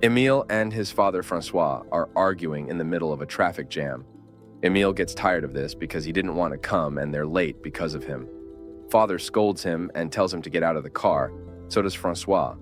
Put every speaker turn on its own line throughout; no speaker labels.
Émile and his father François are arguing in the middle of a traffic jam. Émile gets tired of this because he didn't want to come and they're late because of him. Father scolds him and tells him to get out of the car, so does François.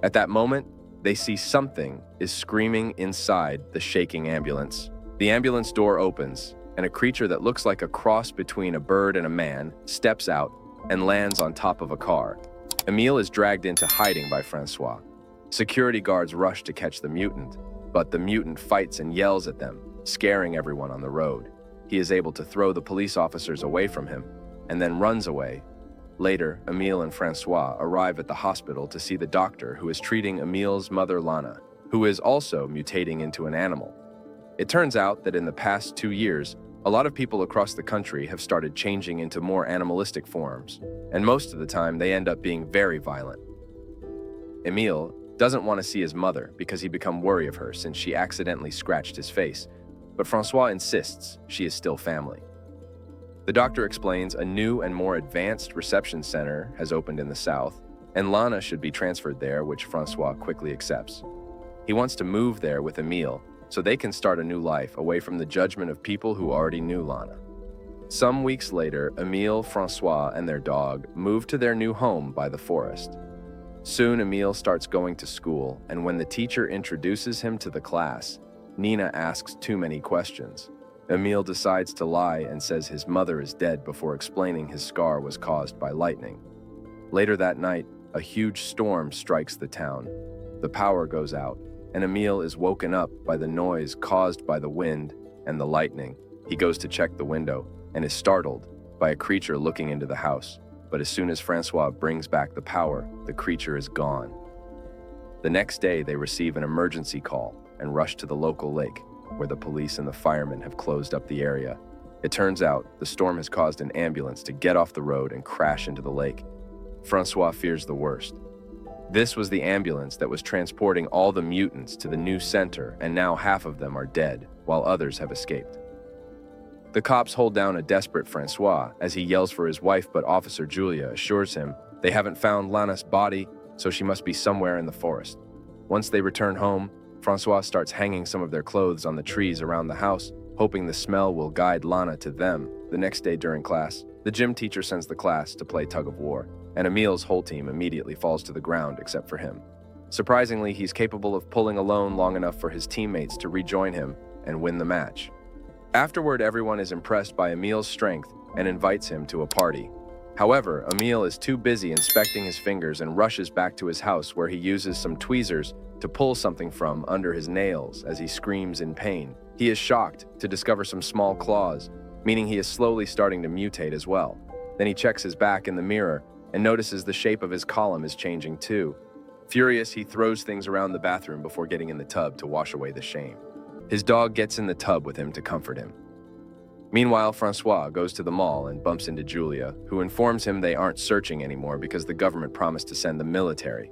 At that moment, they see something is screaming inside the shaking ambulance. The ambulance door opens, and a creature that looks like a cross between a bird and a man steps out and lands on top of a car. Émile is dragged into hiding by François. Security guards rush to catch the mutant, but the mutant fights and yells at them, scaring everyone on the road. He is able to throw the police officers away from him, and then runs away. Later, Émile and François arrive at the hospital to see the doctor who is treating Émile's mother Lana, who is also mutating into an animal. It turns out that in the past 2 years, a lot of people across the country have started changing into more animalistic forms, and most of the time they end up being very violent. Émile doesn't want to see his mother because he become worried of her since she accidentally scratched his face, but François insists she is still family. The doctor explains a new and more advanced reception center has opened in the south, and Lana should be transferred there, which François quickly accepts. He wants to move there with Émile so they can start a new life away from the judgment of people who already knew Lana. Some weeks later, Émile, François, and their dog move to their new home by the forest. Soon, Émile starts going to school, and when the teacher introduces him to the class, Nina asks too many questions. Émile decides to lie and says his mother is dead before explaining his scar was caused by lightning. Later that night, a huge storm strikes the town. The power goes out, and Émile is woken up by the noise caused by the wind and the lightning. He goes to check the window and is startled by a creature looking into the house. But as soon as François brings back the power, the creature is gone. The next day, they receive an emergency call and rush to the local lake, where the police and the firemen have closed up the area. It turns out the storm has caused an ambulance to get off the road and crash into the lake. François fears the worst. This was the ambulance that was transporting all the mutants to the new center, and now half of them are dead, while others have escaped. The cops hold down a desperate François as he yells for his wife, but Officer Julia assures him they haven't found Lana's body, so she must be somewhere in the forest. Once they return home, François starts hanging some of their clothes on the trees around the house, hoping the smell will guide Lana to them. The next day during class, the gym teacher sends the class to play tug of war, and Émile's whole team immediately falls to the ground except for him. Surprisingly, he's capable of pulling alone long enough for his teammates to rejoin him and win the match. Afterward, everyone is impressed by Émile's strength and invites him to a party. However, Émile is too busy inspecting his fingers and rushes back to his house where he uses some tweezers to pull something from under his nails as he screams in pain. He is shocked to discover some small claws, meaning he is slowly starting to mutate as well. Then he checks his back in the mirror and notices the shape of his column is changing too. Furious, he throws things around the bathroom before getting in the tub to wash away the shame. His dog gets in the tub with him to comfort him. Meanwhile, François goes to the mall and bumps into Julia, who informs him they aren't searching anymore because the government promised to send the military.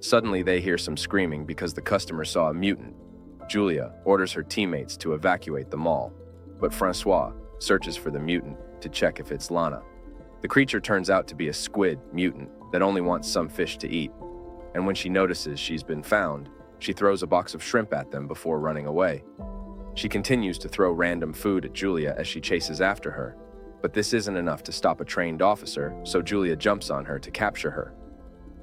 Suddenly, they hear some screaming because the customer saw a mutant. Julia orders her teammates to evacuate the mall, but François searches for the mutant to check if it's Lana. The creature turns out to be a squid mutant that only wants some fish to eat, and when she notices she's been found, she throws a box of shrimp at them before running away. She continues to throw random food at Julia as she chases after her, but this isn't enough to stop a trained officer, so Julia jumps on her to capture her.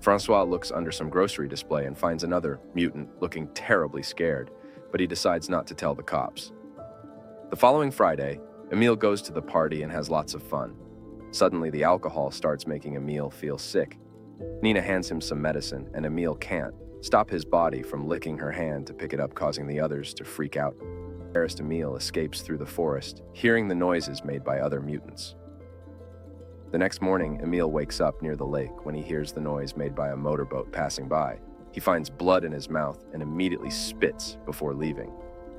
François looks under some grocery display and finds another mutant looking terribly scared, but he decides not to tell the cops. The following Friday, Émile goes to the party and has lots of fun. Suddenly, the alcohol starts making Émile feel sick. Nina hands him some medicine, and Émile can't stop his body from licking her hand to pick it up, causing the others to freak out. Embarrassed, Émile escapes through the forest, hearing the noises made by other mutants. The next morning, Émile wakes up near the lake when he hears the noise made by a motorboat passing by. He finds blood in his mouth and immediately spits before leaving,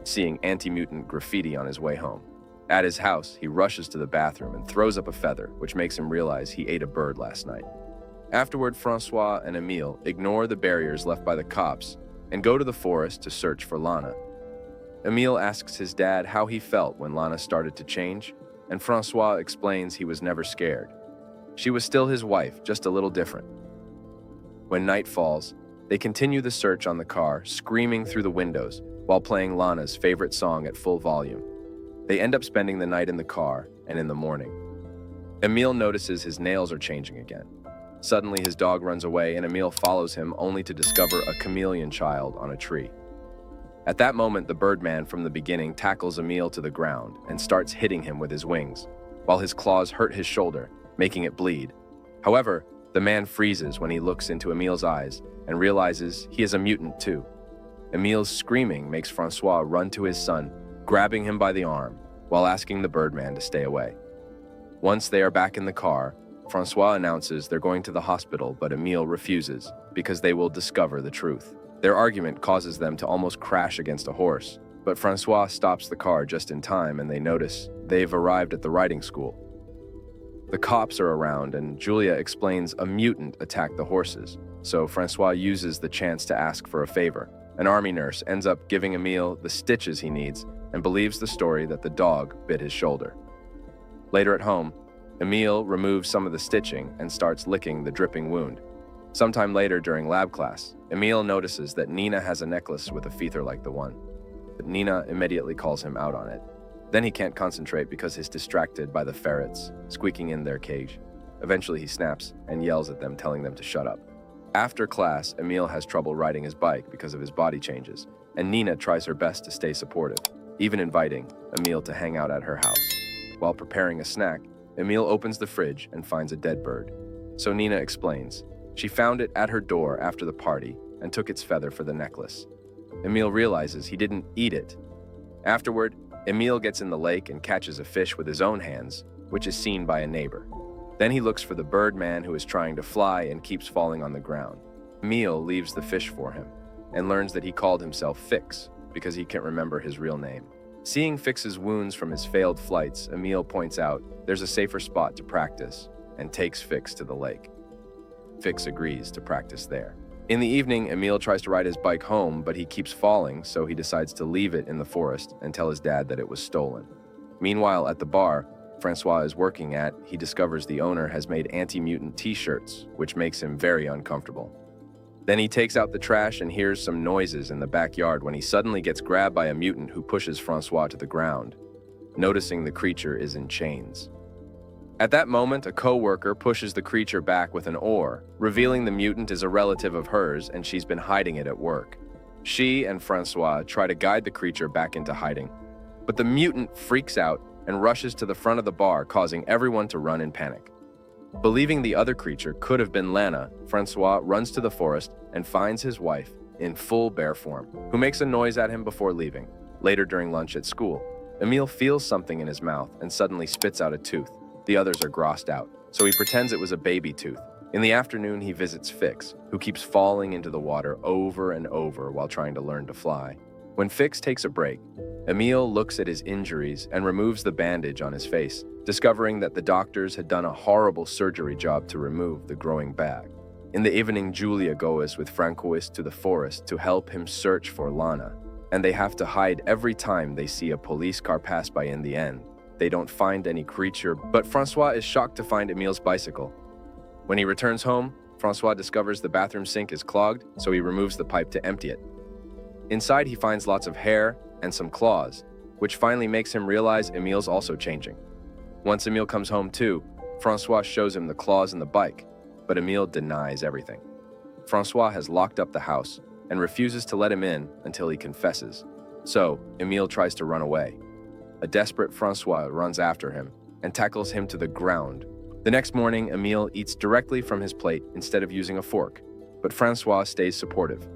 seeing anti-mutant graffiti on his way home. At his house, he rushes to the bathroom and throws up a feather, which makes him realize he ate a bird last night. Afterward, François and Émile ignore the barriers left by the cops and go to the forest to search for Lana. Émile asks his dad how he felt when Lana started to change, and François explains he was never scared. She was still his wife, just a little different. When night falls, They continue the search on the car, screaming through the windows while playing Lana's favorite song at full volume. They end up spending the night in the car and in the morning. Émile notices his nails are changing again. Suddenly, his dog runs away and Émile follows him only to discover a chameleon child on a tree. At that moment, the Birdman from the beginning tackles Émile to the ground and starts hitting him with his wings, while his claws hurt his shoulder, making it bleed. However, the man freezes when he looks into Émile's eyes and realizes he is a mutant too. Émile's screaming makes François run to his son, grabbing him by the arm while asking the Birdman to stay away. Once they are back in the car, François announces they're going to the hospital, but Émile refuses because they will discover the truth. Their argument causes them to almost crash against a horse, but François stops the car just in time and they notice they've arrived at the riding school. The cops are around and Julia explains a mutant attacked the horses, so François uses the chance to ask for a favor. An army nurse ends up giving Émile the stitches he needs and believes the story that the dog bit his shoulder. Later at home, Émile removes some of the stitching and starts licking the dripping wound. Sometime later during lab class, Émile notices that Nina has a necklace with a feather like the one. But Nina immediately calls him out on it. Then he can't concentrate because he's distracted by the ferrets squeaking in their cage. Eventually he snaps and yells at them, telling them to shut up. After class, Émile has trouble riding his bike because of his body changes, and Nina tries her best to stay supportive, even inviting Émile to hang out at her house. While preparing a snack, Émile opens the fridge and finds a dead bird. So Nina explains. She found it at her door after the party and took its feather for the necklace. Émile realizes he didn't eat it. Afterward, Émile gets in the lake and catches a fish with his own hands, which is seen by a neighbor. Then he looks for the Birdman who is trying to fly and keeps falling on the ground. Émile leaves the fish for him and learns that he called himself Fix because he can't remember his real name. Seeing Fix's wounds from his failed flights, Émile points out there's a safer spot to practice and takes Fix to the lake. Fix agrees to practice there. In the evening, Émile tries to ride his bike home, but he keeps falling, so he decides to leave it in the forest and tell his dad that it was stolen. Meanwhile, at the bar François is working at, he discovers the owner has made anti-mutant t-shirts, which makes him very uncomfortable. Then he takes out the trash and hears some noises in the backyard when he suddenly gets grabbed by a mutant who pushes François to the ground, noticing the creature is in chains. At that moment, a co-worker pushes the creature back with an oar, revealing the mutant is a relative of hers and she's been hiding it at work. She and François try to guide the creature back into hiding, but the mutant freaks out and rushes to the front of the bar, causing everyone to run in panic. Believing the other creature could have been Lana, François runs to the forest and finds his wife in full bear form, who makes a noise at him before leaving. Later during lunch at school, Émile feels something in his mouth and suddenly spits out a tooth. The others are grossed out, so he pretends it was a baby tooth. In the afternoon, he visits Fix, who keeps falling into the water over and over while trying to learn to fly. When Fix takes a break, Émile looks at his injuries and removes the bandage on his face, discovering that the doctors had done a horrible surgery job to remove the growing bag. In the evening, Julia goes with François to the forest to help him search for Lana, and they have to hide every time they see a police car pass by. In the end, they don't find any creature, but François is shocked to find Émile's bicycle. When he returns home, François discovers the bathroom sink is clogged, so he removes the pipe to empty it. Inside, he finds lots of hair and some claws, which finally makes him realize Émile's also changing. Once Émile comes home too, François shows him the claws in the bike, but Émile denies everything. François has locked up the house and refuses to let him in until he confesses, so Émile tries to run away. A desperate François runs after him and tackles him to the ground. The next morning, Émile eats directly from his plate instead of using a fork, but François stays supportive.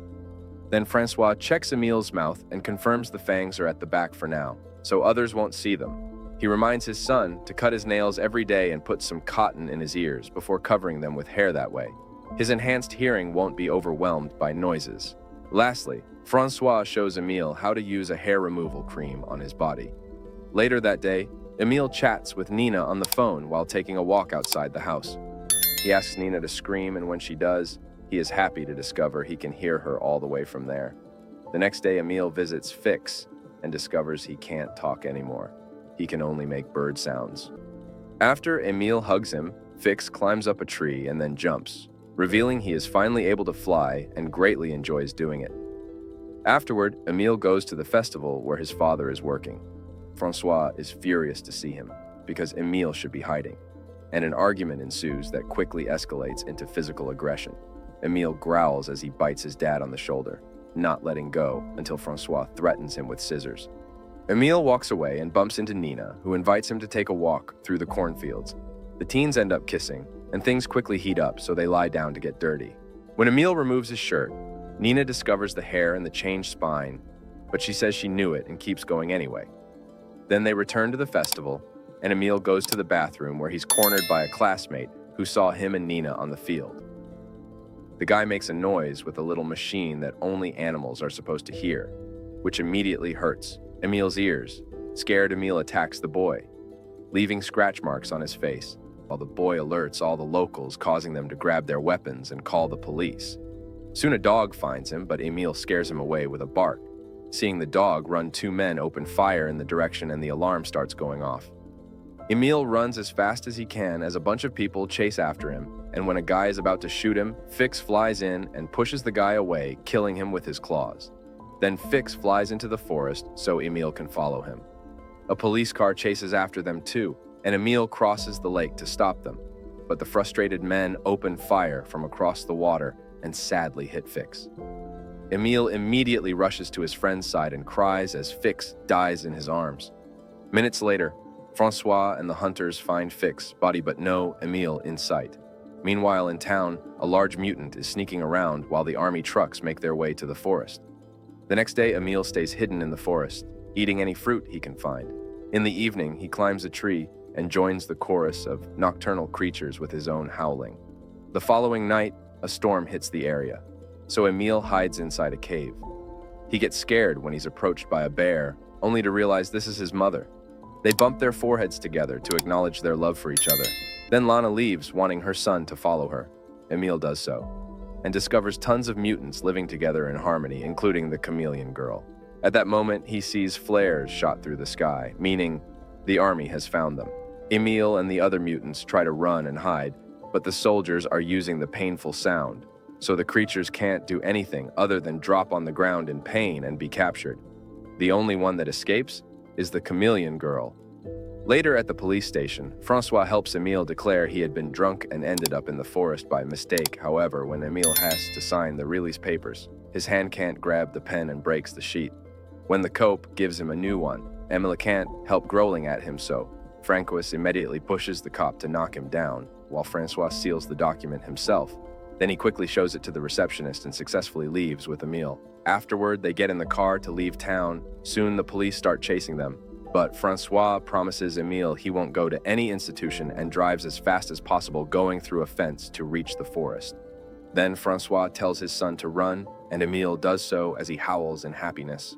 Then François checks Émile's mouth and confirms the fangs are at the back for now, so others won't see them. He reminds his son to cut his nails every day and put some cotton in his ears before covering them with hair that way. His enhanced hearing won't be overwhelmed by noises. Lastly, François shows Émile how to use a hair removal cream on his body. Later that day, Émile chats with Nina on the phone while taking a walk outside the house. He asks Nina to scream, and when she does, he is happy to discover he can hear her all the way from there. The next day, Émile visits Fix and discovers he can't talk anymore. He can only make bird sounds. After Émile hugs him, Fix climbs up a tree and then jumps, revealing he is finally able to fly and greatly enjoys doing it. Afterward, Émile goes to the festival where his father is working. François is furious to see him, because Émile should be hiding, and an argument ensues that quickly escalates into physical aggression. Émile growls as he bites his dad on the shoulder, not letting go until François threatens him with scissors. Émile walks away and bumps into Nina, who invites him to take a walk through the cornfields. The teens end up kissing, and things quickly heat up, so they lie down to get dirty. When Émile removes his shirt, Nina discovers the hair and the changed spine, but she says she knew it and keeps going anyway. Then they return to the festival, and Émile goes to the bathroom where he's cornered by a classmate who saw him and Nina on the field. The guy makes a noise with a little machine that only animals are supposed to hear, which immediately hurts Émile's ears. Scared, Émile attacks the boy, leaving scratch marks on his face, while the boy alerts all the locals, causing them to grab their weapons and call the police. Soon a dog finds him, but Émile scares him away with a bark. Seeing the dog run, two men open fire in the direction and the alarm starts going off. Émile runs as fast as he can as a bunch of people chase after him, and when a guy is about to shoot him, Fix flies in and pushes the guy away, killing him with his claws. Then Fix flies into the forest so Émile can follow him. A police car chases after them too, and Émile crosses the lake to stop them, but the frustrated men open fire from across the water and sadly hit Fix. Émile immediately rushes to his friend's side and cries as Fix dies in his arms. Minutes later, François and the hunters find Fix, body but no Émile in sight. Meanwhile, in town, a large mutant is sneaking around while the army trucks make their way to the forest. The next day, Émile stays hidden in the forest, eating any fruit he can find. In the evening, he climbs a tree and joins the chorus of nocturnal creatures with his own howling. The following night, a storm hits the area, so Émile hides inside a cave. He gets scared when he's approached by a bear, only to realize this is his mother. They bump their foreheads together to acknowledge their love for each other. Then Lana leaves, wanting her son to follow her. Émile does so, and discovers tons of mutants living together in harmony, including the chameleon girl. At that moment, he sees flares shot through the sky, meaning the army has found them. Émile and the other mutants try to run and hide, but the soldiers are using the painful sound, so the creatures can't do anything other than drop on the ground in pain and be captured. The only one that escapes is the chameleon girl. Later at the police station, François helps Émile declare he had been drunk and ended up in the forest by mistake. However, when Émile has to sign the release papers, his hand can't grab the pen and breaks the sheet. When the cope gives him a new one, Émile can't help growling at him, so François immediately pushes the cop to knock him down, while François seals the document himself. Then he quickly shows it to the receptionist and successfully leaves with Émile. Afterward, they get in the car to leave town. Soon the police start chasing them, but François promises Émile he won't go to any institution and drives as fast as possible, going through a fence to reach the forest. Then François tells his son to run, and Émile does so as he howls in happiness.